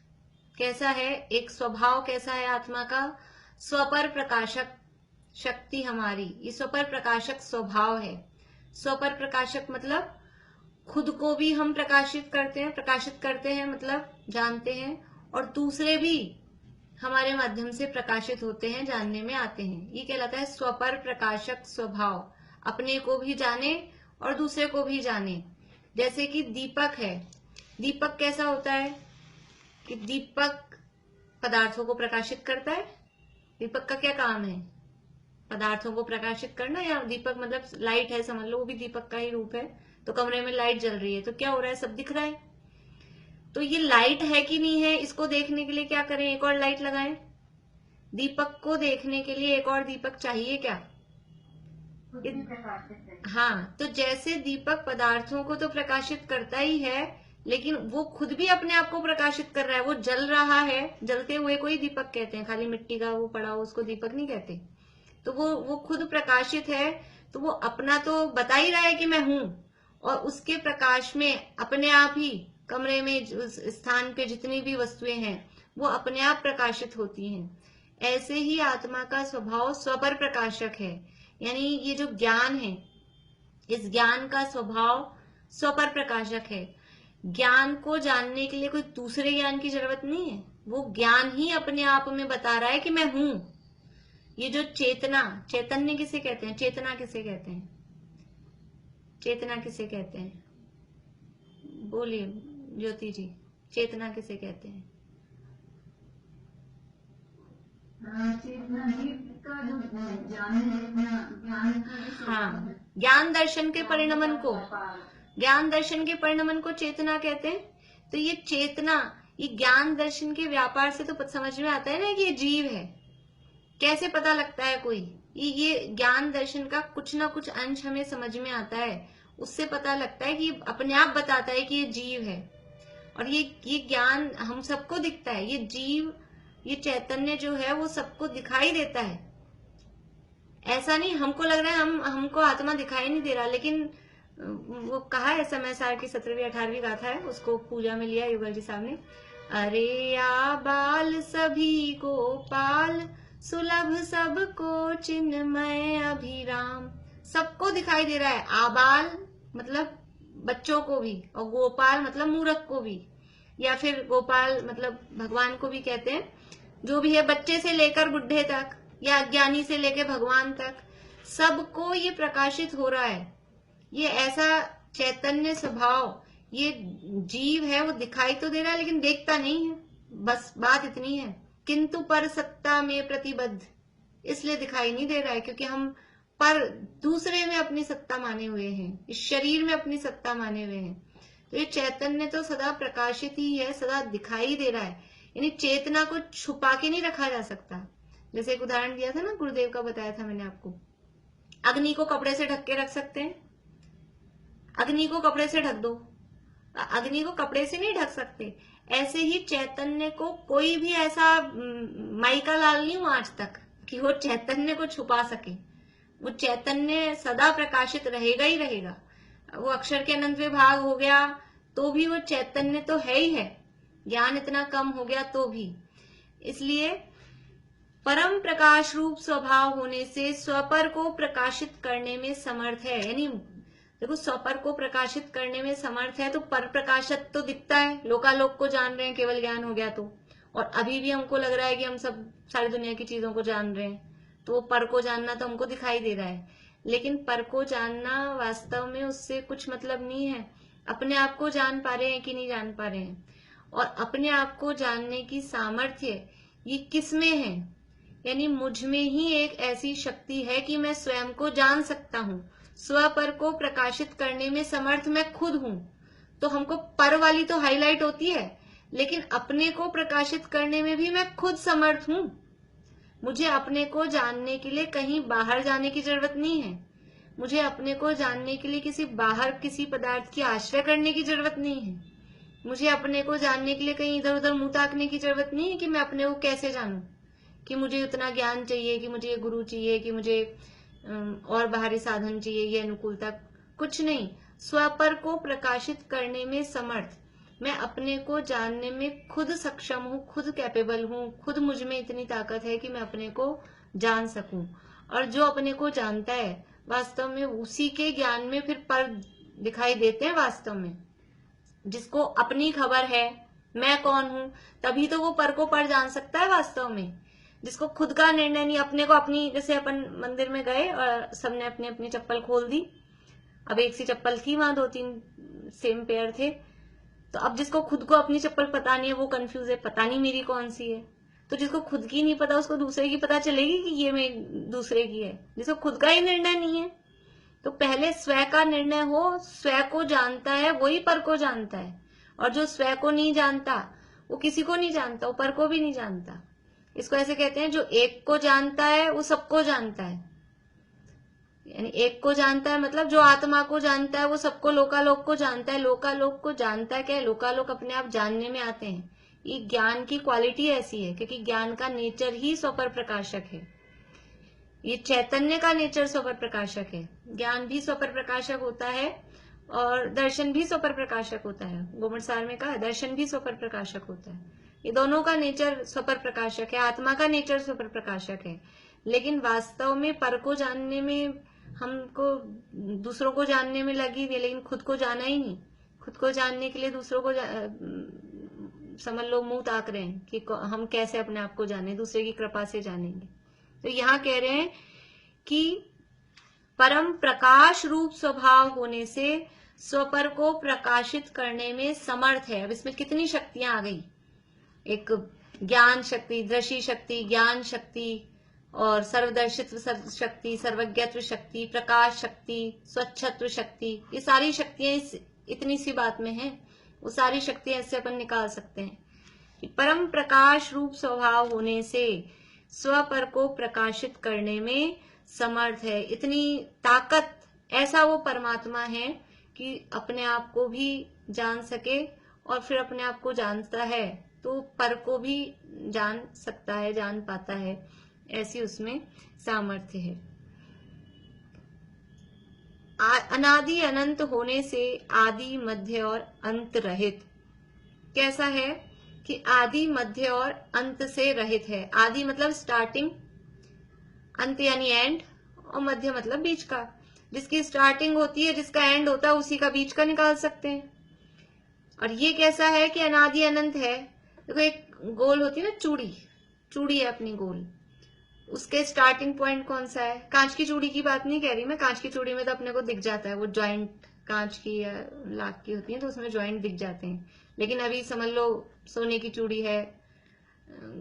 कैसा है? एक स्वभाव कैसा है आत्मा का? स्वपर प्रकाशक शक्ति हमारी, ये स्वपर प्रकाशक स्वभाव है। स्वपर प्रकाशक मतलब खुद को भी हम प्रकाशित करते हैं मतलब जानते हैं, और दूसरे भी हमारे माध्यम से प्रकाशित होते हैं, जानने में आते हैं। ये कहलाता है स्वपर प्रकाशक स्वभाव। अपने को भी जाने और दूसरे को भी जाने। जैसे कि दीपक है, दीपक कैसा होता है? कि दीपक पदार्थों को प्रकाशित करता है। दीपक का क्या काम है? पदार्थों को प्रकाशित करना, या दीपक मतलब लाइट है समझ लो, वो भी दीपक का ही रूप है। तो कमरे में लाइट जल रही है, तो क्या हो रहा है? सब दिख रहा है। तो ये लाइट है कि नहीं है, इसको देखने के लिए क्या करें? एक और लाइट लगाएं। दीपक को देखने के लिए एक और दीपक चाहिए क्या? हाँ, तो जैसे दीपक पदार्थों को तो प्रकाशित करता ही है, लेकिन वो खुद भी अपने आप को प्रकाशित कर रहा है, वो जल रहा है। जलते हुए को ही दीपक कहते हैं, खाली मिट्टी का वो पड़ा हो उसको दीपक नहीं कहते। तो वो खुद प्रकाशित है, तो वो अपना तो बता ही रहा है कि मैं हूं, और उसके प्रकाश में अपने आप ही कमरे में उस स्थान पे जितनी भी वस्तुएं हैं वो अपने आप प्रकाशित होती हैं। ऐसे ही आत्मा का स्वभाव स्वपर प्रकाशक है, यानी ये जो ज्ञान है, इस ज्ञान का स्वभाव स्वपर प्रकाशक है। ज्ञान को जानने के लिए कोई दूसरे ज्ञान की जरूरत नहीं है, वो ज्ञान ही अपने आप में बता रहा है कि मैं हूं। ये जो चेतना, चैतन्य किसे कहते हैं? चेतना किसे कहते हैं? चेतना किसे कहते हैं? बोलिए ज्योति जी, चेतना किसे कहते हैं? हाँ, ज्ञान दर्शन के परिणमन को, ज्ञान दर्शन के परिणमन को चेतना कहते हैं। तो ये चेतना, ये ज्ञान दर्शन के व्यापार से तो समझ में आता है ना कि ये जीव है। कैसे पता लगता है कोई? ये ज्ञान दर्शन का कुछ ना कुछ अंश हमें समझ में आता है, उससे पता लगता है कि अपने आप बताता है कि ये जीव है। और ये ज्ञान हम सबको दिखता है। ये जीव, ये चैतन्य जो है वो सबको दिखाई देता है। ऐसा नहीं हमको लग रहा है हमको आत्मा दिखाई नहीं दे रहा, लेकिन वो कहा है समय सार की 17वीं 18वीं गाथा है, उसको पूजा में लिया युगल जी साहब ने। अरे आबाल सभी गोपाल, सुलभ सबको चिन्मय अभिराम। सबको दिखाई दे रहा है। आबाल मतलब बच्चों को भी, और गोपाल मतलब मूर्ख को भी, या फिर गोपाल मतलब भगवान को भी कहते हैं। जो भी है, बच्चे से लेकर बुढ़े तक, या अज्ञानी से लेकर भगवान तक, सबको ये प्रकाशित हो रहा है। ये ऐसा चैतन्य स्वभाव, ये जीव है, वो दिखाई तो दे रहा है लेकिन देखता नहीं है। बस बात इतनी है। किंतु पर सत्ता में प्रतिबद्ध, इसलिए दिखाई नहीं दे रहा है क्योंकि हम पर दूसरे में अपनी सत्ता माने हुए हैं, इस शरीर में अपनी सत्ता माने हुए हैं। तो ये चैतन्य तो सदा प्रकाशित ही है, सदा दिखाई दे रहा है। यानी चेतना को छुपा के नहीं रखा जा सकता। जैसे एक उदाहरण दिया था ना, गुरुदेव का बताया था मैंने आपको। अग्नि को कपड़े से ढक के रख सकते हैं? अग्नि को कपड़े से ढक दो, अग्नि को कपड़े से नहीं ढक सकते। ऐसे ही चैतन्य को कोई भी ऐसा माइका लाल नहीं हुआ आज तक कि वो चैतन्य को छुपा सके। वो चैतन्य सदा प्रकाशित रहेगा ही रहेगा। वो अक्षर के अनंत विभाग हो गया तो भी वो चैतन्य तो है ही है, ज्ञान इतना कम हो गया तो भी। इसलिए परम प्रकाश रूप स्वभाव होने से स्वपर को प्रकाशित करने में समर्थ है। यानी देखो, स्वपर को प्रकाशित करने में समर्थ है तो पर प्रकाशित तो दिखता है, लोकालोक को जान रहे हैं केवल ज्ञान हो गया तो। और अभी भी हमको लग रहा है कि हम सब सारी दुनिया की चीजों को जान रहे हैं, तो वो पर को जानना तो हमको दिखाई दे रहा है। लेकिन पर को जानना वास्तव में उससे कुछ मतलब नहीं है। अपने आप को जान पा रहे हैं कि नहीं जान पा रहे हैं, और अपने आप को जानने की सामर्थ्य ये किस में है? यानी मुझ में ही एक ऐसी शक्ति है कि मैं स्वयं को जान सकता हूँ। स्व पर को प्रकाशित करने में समर्थ मैं खुद हूं। तो हमको पर वाली तो हाईलाइट होती है, लेकिन अपने को प्रकाशित करने में भी मैं खुद समर्थ हूं। मुझे अपने को जानने के लिए कहीं बाहर जाने की जरूरत नहीं है। मुझे अपने को जानने के लिए किसी बाहर किसी पदार्थ की आश्रय करने की जरूरत नहीं है। मुझे अपने को जानने के लिए कहीं इधर उधर मुंह ताकने की जरूरत नहीं है कि मैं अपने को कैसे जानूं, कि मुझे उतना ज्ञान चाहिए, कि मुझे गुरु चाहिए, कि मुझे और बाहरी साधन चाहिए, ये अनुकूलता, कुछ नहीं। स्वपर को प्रकाशित करने में समर्थ, मैं अपने को जानने में खुद सक्षम हूँ, खुद कैपेबल हूँ, खुद मुझ में इतनी ताकत है कि मैं अपने को जान सकूं। और जो अपने को जानता है वास्तव में उसी के ज्ञान में फिर पर दिखाई देते हैं। वास्तव में जिसको अपनी खबर है मैं कौन हूं, तभी तो वो पर को पर जान सकता है। वास्तव में जिसको खुद का निर्णय नहीं, अपने को अपनी, जैसे अपन मंदिर में गए और सबने अपनी अपनी चप्पल खोल दी, अब एक सी चप्पल थी, वहां 2-3 सेम पेयर थे, तो अब जिसको खुद को अपनी चप्पल पता नहीं है वो कंफ्यूज है, पता नहीं मेरी कौन सी है। तो जिसको खुद की नहीं पता उसको दूसरे की पता चलेगी कि ये मैं दूसरे की है, जिसको खुद का ही निर्णय नहीं है। तो पहले स्व का निर्णय हो, स्व को जानता है वही पर को जानता है, और जो स्व को नहीं जानता वो किसी को नहीं जानता, वो पर को भी नहीं जानता। इसको ऐसे कहते हैं, जो एक को जानता है वो सबको जानता है। यानी एक को जानता है मतलब जो आत्मा को जानता है वो सबको, लोकालोक को जानता है। लोकालोक को जानता है क्या है? लोकालोक अपने आप जानने में आते हैं। ये ज्ञान की क्वालिटी ऐसी है क्योंकि ज्ञान का नेचर ही स्वपर प्रकाशक है। ये चैतन्य का नेचर स्वपर प्रकाशक है। ज्ञान भी स्वपर प्रकाशक होता है और दर्शन भी स्वपर प्रकाशक होता है। गोमटसार में कहा दर्शन भी स्वपर प्रकाशक होता है। ये दोनों का नेचर स्वपर प्रकाशक है, आत्मा का नेचर स्वपर प्रकाशक है। लेकिन वास्तव में पर को जानने में हमको दूसरों को जानने में लगी हुई, लेकिन खुद को जाना ही नहीं। खुद को जानने के लिए दूसरों को समझ लो मुंह ताक रहे हैं कि हम कैसे अपने आप को जाने, दूसरे की कृपा से जानेंगे। तो यहाँ कह रहे हैं कि परम प्रकाश रूप स्वभाव होने से स्वपर को प्रकाशित करने में समर्थ है। अब इसमें कितनी शक्तियां आ गई, एक ज्ञान शक्ति, दृष्टि शक्ति, ज्ञान शक्ति, और सर्वदर्शित्व शक्ति, सर्वज्ञत्व शक्ति, प्रकाश शक्ति, स्वच्छत्व शक्ति। ये सारी शक्तियां इतनी सी बात में है। वो सारी शक्तियां इससे अपन निकाल सकते हैं कि परम प्रकाश रूप स्वभाव होने से स्वपर को प्रकाशित करने में समर्थ है। इतनी ताकत, ऐसा वो परमात्मा है कि अपने आप को भी जान सके और फिर अपने आप को जानता है तो पर को भी जान सकता है, जान पाता है। ऐसी उसमें सामर्थ्य है। अनादि अनंत होने से आदि मध्य और अंत रहित। कैसा है कि आदि मध्य और अंत से रहित है। आदि मतलब स्टार्टिंग, अंत यानी एंड, और मध्य मतलब बीच का। जिसकी स्टार्टिंग होती है, जिसका एंड होता है, उसी का बीच का निकाल सकते हैं। और ये कैसा है कि अनादि अनंत है। देखो एक गोल होती है ना, चूड़ी है अपनी गोल, उसके स्टार्टिंग पॉइंट कौन सा है? कांच की चूड़ी की बात नहीं कह रही मैं। कांच की चूड़ी में तो अपने को दिख जाता है वो जॉइंट, कांच की या लाख की होती है तो उसमें जॉइंट दिख जाते हैं। लेकिन अभी समझ लो सोने की चूड़ी है,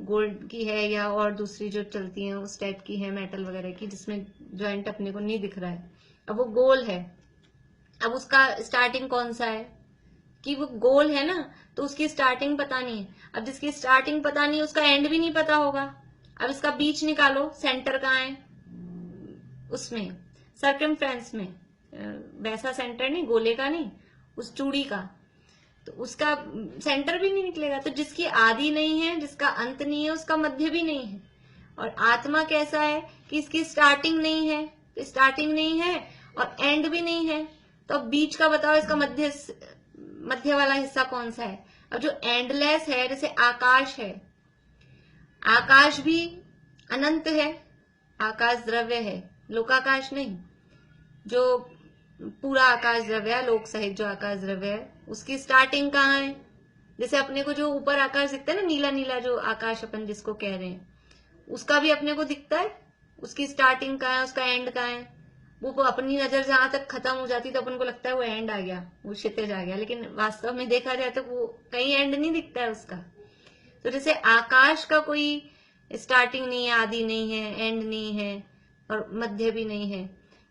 गोल्ड की है, या और दूसरी जो चलती है उस टाइप की है, मेटल वगैरह की, जिसमें जॉइंट अपने को नहीं दिख रहा है। अब वो गोल है, अब उसका स्टार्टिंग कौन सा है? कि वो गोल है ना, तो उसकी स्टार्टिंग पता नहीं है। अब जिसकी स्टार्टिंग पता नहीं, उसका एंड भी नहीं पता होगा। अब इसका बीच निकालो, सेंटर कहाँ है उसमें, सर्कमफ्रेंस में। वैसा सेंटर नहीं, गोले का नहीं, उस चूड़ी का, तो उसका सेंटर भी नहीं निकलेगा। तो जिसकी आदि नहीं है, जिसका अंत नहीं है, उसका मध्य भी नहीं है। और आत्मा कैसा है कि इसकी स्टार्टिंग नहीं है, तो स्टार्टिंग नहीं है और एंड भी नहीं है, तो अब बीच का बताओ इसका मध्य वाला हिस्सा कौन सा है। अब जो एंडलेस है, जैसे आकाश है, आकाश भी अनंत है, आकाश द्रव्य है, लोकाकाश नहीं। जो पूरा आकाश द्रव्य है, लोक सहित जो आकाश द्रव्य है, उसकी स्टार्टिंग कहाँ है। जैसे अपने को जो ऊपर आकाश दिखता है ना, नीला नीला जो आकाश अपन जिसको कह रहे हैं, उसका भी अपने को दिखता है, उसकी स्टार्टिंग कहाँ है, उसका एंड कहाँ है। वो अपनी नजर जहां तक खत्म हो जाती तो अपन को लगता है वो एंड आ गया, वो क्षितिज आ गया, लेकिन वास्तव में देखा जाए तो वो कहीं एंड नहीं दिखता है उसका। तो जैसे आकाश का कोई स्टार्टिंग नहीं है, आदि नहीं है, एंड नहीं है और मध्य भी नहीं है,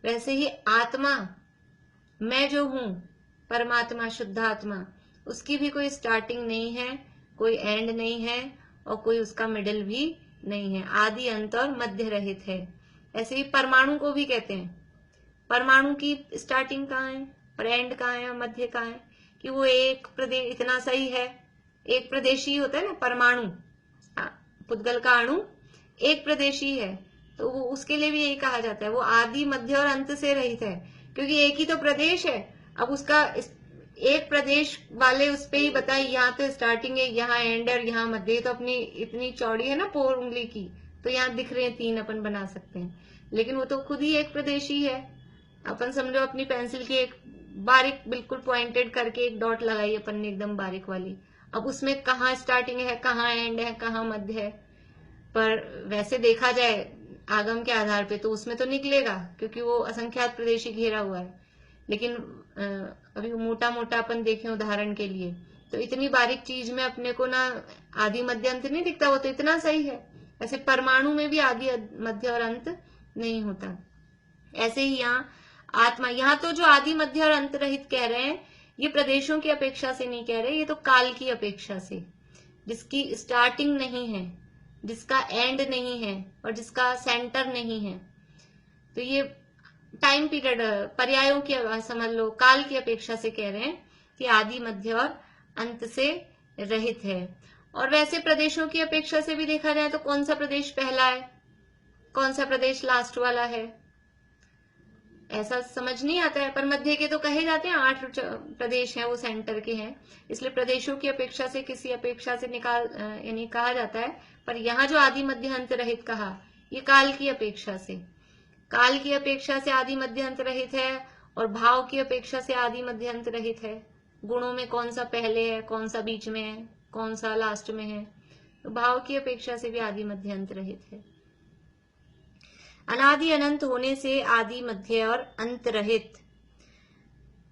वैसे ही आत्मा, मैं जो हूं परमात्मा, शुद्ध आत्मा, उसकी भी कोई स्टार्टिंग नहीं है, कोई एंड नहीं है और कोई उसका मिडिल भी नहीं है, आदि अंत और मध्य रहित है। ऐसे ही परमाणु को भी कहते हैं, परमाणु की स्टार्टिंग कहाँ है और एंड कहाँ है और मध्य कहाँ है, कि वो एक प्रदेश इतना सही है, एक प्रदेशी होता है ना परमाणु, पुद्गल का अणु एक प्रदेशी है, तो वो उसके लिए भी यही कहा जाता है, वो आदि मध्य और अंत से रहित है, क्योंकि एक ही तो प्रदेश है। अब उसका एक प्रदेश वाले उस पे ही बताए, यहाँ तो स्टार्टिंग है, यहाँ एंड है और यहाँ मध्य, तो अपनी इतनी चौड़ी है ना पोर उंगली की, तो यहाँ दिख रहे हैं 3 अपन बना सकते हैं, लेकिन वो तो खुद ही एक प्रदेशी है। अपन समझो अपनी पेंसिल की एक बारीक बिल्कुल पॉइंटेड करके एक डॉट लगाई अपन ने एकदम बारीक वाली, अब उसमें कहाँ स्टार्टिंग है, कहाँ एंड है, कहाँ मध्य है, पर वैसे देखा जाए आगम के आधार पे तो उसमें तो निकलेगा, क्योंकि वो असंख्यात प्रदेशी घेरा हुआ है। लेकिन अभी मोटा मोटा अपन देखें उदाहरण के लिए, तो इतनी बारीक चीज में अपने को ना आदि मध्य अंत नहीं दिखता, वो तो इतना सही है। ऐसे परमाणु में भी आदि मध्य और अंत नहीं होता। ऐसे ही यहाँ आत्मा, यहाँ तो जो आदि मध्य और अंत रहित कह रहे हैं, ये प्रदेशों की अपेक्षा से नहीं कह रहे, ये तो काल की अपेक्षा से, जिसकी स्टार्टिंग नहीं है, जिसका एंड नहीं है और जिसका सेंटर नहीं है। तो ये टाइम पीरियड पर्यायों की समझ लो, काल की अपेक्षा से कह रहे हैं कि आदि मध्य और अंत से रहित है। और वैसे प्रदेशों की अपेक्षा से भी देखा जाए तो कौन सा प्रदेश पहला है, कौन सा प्रदेश लास्ट वाला है, ऐसा समझ नहीं आता है। पर मध्य के तो कहे जाते हैं 8 प्रदेश हैं, वो सेंटर के हैं, इसलिए प्रदेशों की अपेक्षा से किसी अपेक्षा से निकाल यानी कहा जाता है। पर यहाँ जो आदि मध्य अंत रहित कहा, ये काल की अपेक्षा से, काल की अपेक्षा से आदि मध्य अंत रहित है और भाव की अपेक्षा से आदि मध्य अंत रहित है। गुणों में कौन सा पहले है, कौन सा बीच में है, कौन सा लास्ट में है, तो भाव की अपेक्षा से भी आदि मध्य अंत रहित है। अनादि अनंत होने से आदि मध्य और अंत रहित,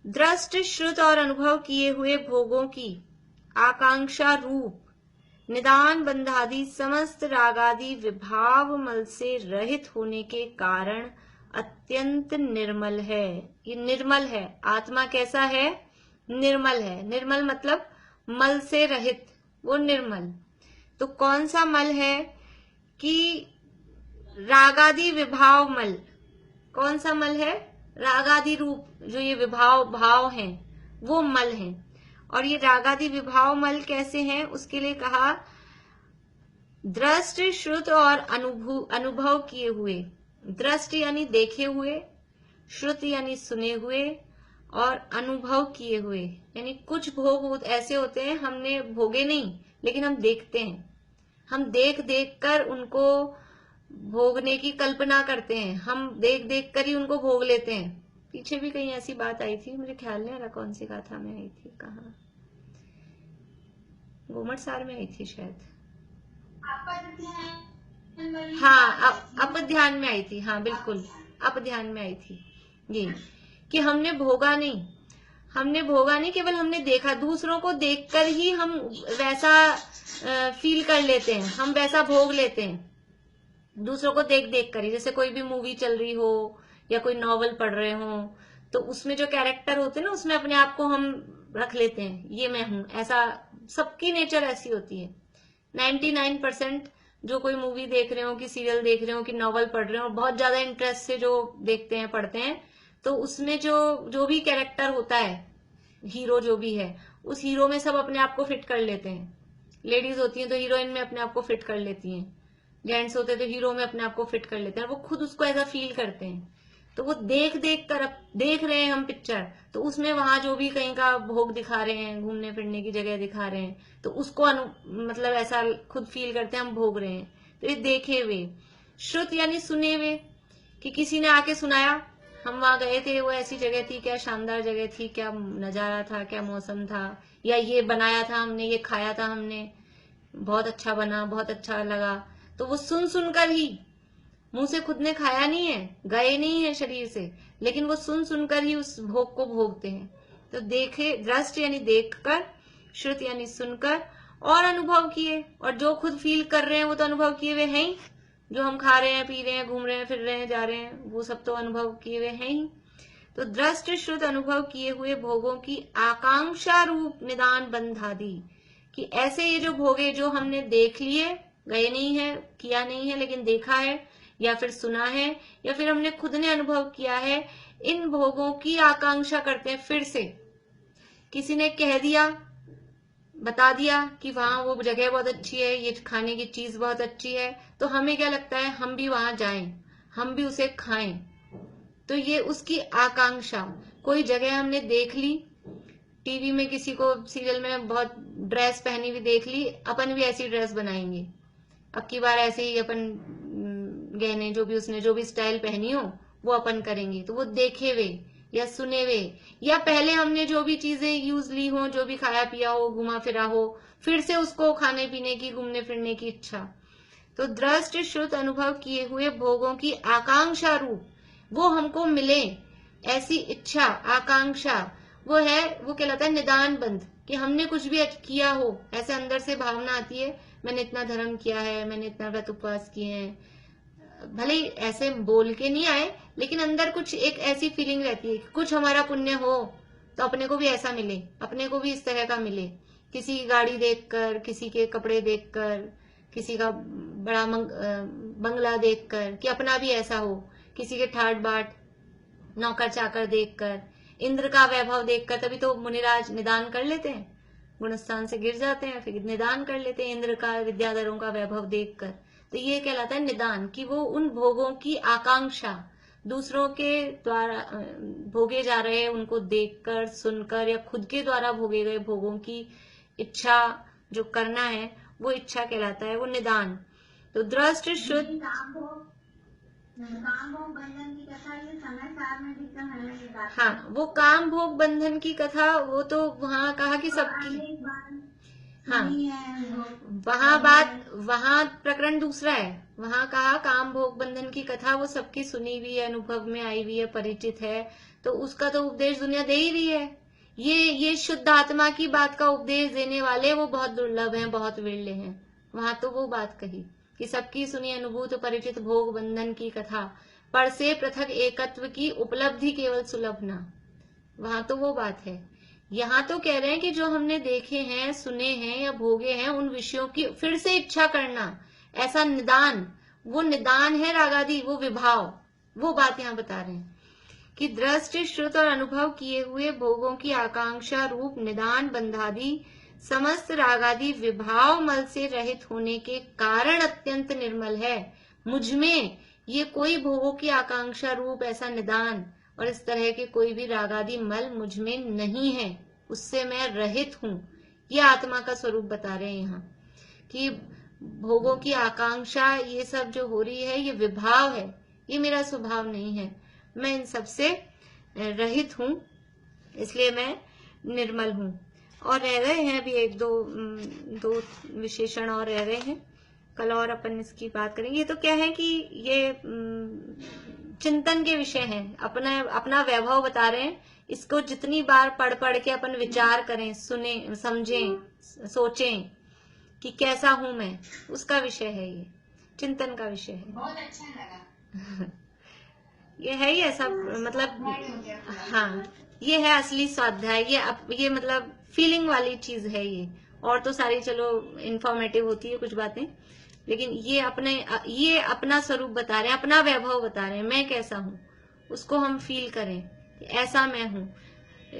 दृष्ट श्रुत और अनुभव किए हुए भोगों की आकांक्षा रूप निदान बंधादि समस्त रागादि विभाव मल से रहित होने के कारण अत्यंत निर्मल है। ये निर्मल है, आत्मा कैसा है, निर्मल है। निर्मल मतलब मल से रहित, वो निर्मल। तो कौन सा मल है कि रागादि विभाव मल, कौन सा मल है, रागादि रूप जो ये विभाव भाव हैं वो मल हैं। और ये रागादि विभाव मल कैसे हैं, उसके लिए कहा दृष्ट श्रुत और अनुभव किए हुए। दृष्ट यानी देखे हुए, श्रुत यानी सुने हुए और अनुभव किए हुए, यानी कुछ भोग ऐसे होते हैं हमने भोगे नहीं लेकिन हम देखते हैं, हम देख देख कर उनको भोगने की कल्पना करते हैं, हम देख देख कर ही उनको भोग लेते हैं। पीछे भी कहीं ऐसी बात आई थी, मुझे ख्याल नहीं आ रहा कौन सी गाथा में आई थी, कहाँ, गोमट सार में आई थी शायद, हाँ अप ध्यान में आई थी, हाँ बिल्कुल अप ध्यान में आई थी ये, कि हमने भोगा नहीं, हमने भोगा नहीं, केवल हमने देखा। दूसरों को देखकर ही हम वैसा फील कर लेते हैं, हम वैसा भोग लेते हैं दूसरों को देख देख कर ही। जैसे कोई भी मूवी चल रही हो या कोई नॉवल पढ़ रहे हो, तो उसमें जो कैरेक्टर होते हैं ना, उसमें अपने आप को हम रख लेते हैं, ये मैं हूं, ऐसा सबकी नेचर ऐसी होती है। 99% जो कोई मूवी देख रहे हो, कि सीरियल देख रहे हो, कि नॉवल पढ़ रहे हो, बहुत ज्यादा इंटरेस्ट से जो देखते हैं पढ़ते हैं, तो उसमें जो भी कैरेक्टर होता है, हीरो जो भी है, उस हीरो में सब अपने आप को फिट कर लेते हैं। लेडीज होती हैं तो हीरोइन में अपने आप को फिट कर लेती हैं, जेंट्स होते हैं तो हीरो में अपने आप को फिट कर लेते हैं, वो खुद उसको ऐसा फील करते हैं। तो वो देख देख रहे हैं हम पिक्चर, तो उसमें वहां जो भी कहीं का भोग दिखा रहे हैं, घूमने फिरने की जगह दिखा रहे हैं, तो उसको मतलब ऐसा खुद फील करते हैं हम भोग रहे हैं। तो ये देखे हुए। श्रुत यानी सुने हुए, कि किसी ने आके सुनाया, हम वहां गए थे, वो ऐसी जगह थी, क्या शानदार जगह थी, क्या नजारा था, क्या मौसम था, या ये बनाया था हमने, ये खाया था हमने, बहुत अच्छा बना, बहुत अच्छा लगा। तो वो सुन सुनकर ही, मुंह से खुद ने खाया नहीं है, गए नहीं है शरीर से, लेकिन वो सुन सुनकर ही उस भोग को भोगते हैं। तो देखे, दृष्ट यानी देखकर, श्रुत यानी सुनकर, और अनुभव किए, और जो खुद फील कर रहे हैं वो तो अनुभव किए हुए हैं ही, जो हम खा रहे हैं, पी रहे हैं, घूम रहे हैं, फिर रहे हैं, जा रहे हैं, वो सब तो अनुभव किए हुए हैं ही। तो दृष्ट श्रुत अनुभव किए हुए भोगों की आकांक्षा रूप निदान बंधादी, कि ऐसे ये जो भोगे जो हमने देख लिए, गए नहीं है, किया नहीं है, लेकिन देखा है, या फिर सुना है, या फिर हमने खुद ने अनुभव किया है, इन भोगों की आकांक्षा करते हैं फिर से। किसी ने कह दिया, बता दिया कि वहां वो जगह बहुत अच्छी है, ये खाने की चीज बहुत अच्छी है, तो हमें क्या लगता है हम भी वहां जाएं, हम भी उसे खाएं। तो ये उसकी आकांक्षा। कोई जगह हमने देख ली, टीवी में किसी को सीरियल में बहुत ड्रेस पहनी हुई देख ली, अपन भी ऐसी ड्रेस बनाएंगे, अब की बार ऐसे ही अपन गहने जो भी उसने जो भी स्टाइल पहनी हो वो अपन करेंगे। तो वो देखे हुए या सुने हुए, या पहले हमने जो भी चीजें यूज ली हो, जो भी खाया पिया हो, घुमा फिरा हो, फिर से उसको खाने पीने की, घूमने फिरने की इच्छा। तो दृष्ट श्रुत अनुभव किए हुए भोगों की आकांक्षा रूप, वो हमको मिले, ऐसी इच्छा, आकांक्षा, वो है, वो कहलाता है निदान बंध, कि हमने कुछ भी किया हो, ऐसे अंदर से भावना आती है, मैंने इतना धर्म किया है, मैंने इतना व्रत उपवास किए हैं, भले ऐसे बोल के नहीं आए, लेकिन अंदर कुछ एक ऐसी फीलिंग रहती है कि कुछ हमारा पुण्य हो तो अपने को भी ऐसा मिले, अपने को भी इस तरह का मिले। किसी की गाड़ी देखकर, किसी के कपड़े देखकर, किसी का बड़ा बंगला देखकर, कि अपना भी ऐसा हो, किसी के ठाट बाट नौकर चाकर देखकर, इंद्र का वैभव देखकर, तभी तो मुनिराज निदान कर लेते हैं, गुणस्थान से गिर जाते हैं, फिर निदान कर लेते हैं इंद्र का, विद्याधरों का वैभव देखकर। तो ये कहलाता है निदान, कि वो उन भोगों की आकांक्षा, दूसरों के द्वारा भोगे जा रहे हैं उनको देखकर, सुनकर, या खुद के द्वारा भोगे गए भोगों की इच्छा जो करना है, वो इच्छा कहलाता है, वो निदान। तो दृष्ट शुद्ध काम भोग बंधन की कथा ये समय सार में भी तो है। हाँ, वो काम भोग बंधन की कथा, वो तो वहां कहा कि सबकी, हाँ, वहां प्रकरण दूसरा है, वहां कहा काम भोग बंधन की कथा वो सबकी सुनी हुई है, अनुभव में आई हुई है, परिचित है, तो उसका तो उपदेश दुनिया दे ही रही है। ये शुद्ध आत्मा की बात का उपदेश देने वाले वो बहुत दुर्लभ हैं, बहुत विरले हैं। वहां तो वो बात कही कि सबकी सुनी अनुभूत परिचित भोग बंधन की कथा, पर से पृथक एकत्व की उपलब्धि केवल सुलभ ना, वहां तो वो बात है। यहाँ तो कह रहे हैं कि जो हमने देखे हैं, सुने हैं या भोगे हैं, उन विषयों की फिर से इच्छा करना, ऐसा निदान, वो निदान है रागादि, वो विभाव, वो बात यहाँ बता रहे हैं कि दृष्टि श्रुत और अनुभव किए हुए भोगों की आकांक्षा रूप निदान बंधादि समस्त रागादि विभाव मल से रहित होने के कारण अत्यंत निर्मल है। मुझमें ये कोई भोगों की आकांक्षा रूप ऐसा निदान और इस तरह के कोई भी रागादि मल मुझ में नहीं है, उससे मैं रहित हूँ। ये आत्मा का स्वरूप बता रहे हैं यहाँ कि भोगों की आकांक्षा ये सब जो हो रही है ये विभाव है, ये मेरा स्वभाव नहीं है, मैं इन सब से रहित हूँ, इसलिए मैं निर्मल हूँ। और रह रहे हैं अभी एक दो विशेषण और रह रहे हैं, कल और अपन इसकी बात करेंगे। ये तो क्या है कि ये चिंतन के विषय हैं, अपना वैभव बता रहे हैं। इसको जितनी बार पढ़ पढ़ के अपन विचार करें, सुने, समझें, सोचें कि कैसा हूं मैं, उसका विषय है, ये चिंतन का विषय है। बहुत अच्छा लगा। ये है ही ऐसा, मतलब हाँ, ये है असली स्वाध्याय, ये मतलब फीलिंग वाली चीज है ये। और तो सारी चलो इंफॉर्मेटिव होती है कुछ बातें, लेकिन ये अपना स्वरूप बता रहे हैं, अपना वैभव बता रहे हैं, मैं कैसा हूँ, उसको हम फील करें कि ऐसा मैं हूं।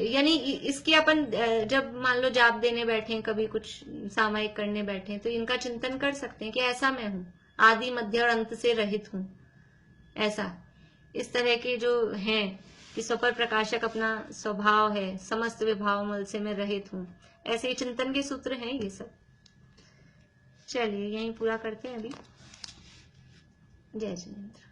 यानी इसकी अपन जब मान लो जाप देने बैठे, कभी कुछ सामायिक करने बैठे, तो इनका चिंतन कर सकते हैं कि ऐसा मैं हूं, आदि मध्य और अंत से रहित हूं। ऐसा इस तरह के जो हैं कि स्वपर प्रकाशक अपना स्वभाव है, समस्त विभाव मल से मैं रहित हूं, ऐसे ही चिंतन के सूत्र हैं ये सब। चलिए यहीं पूरा करते हैं अभी। जय जिनेंद्र।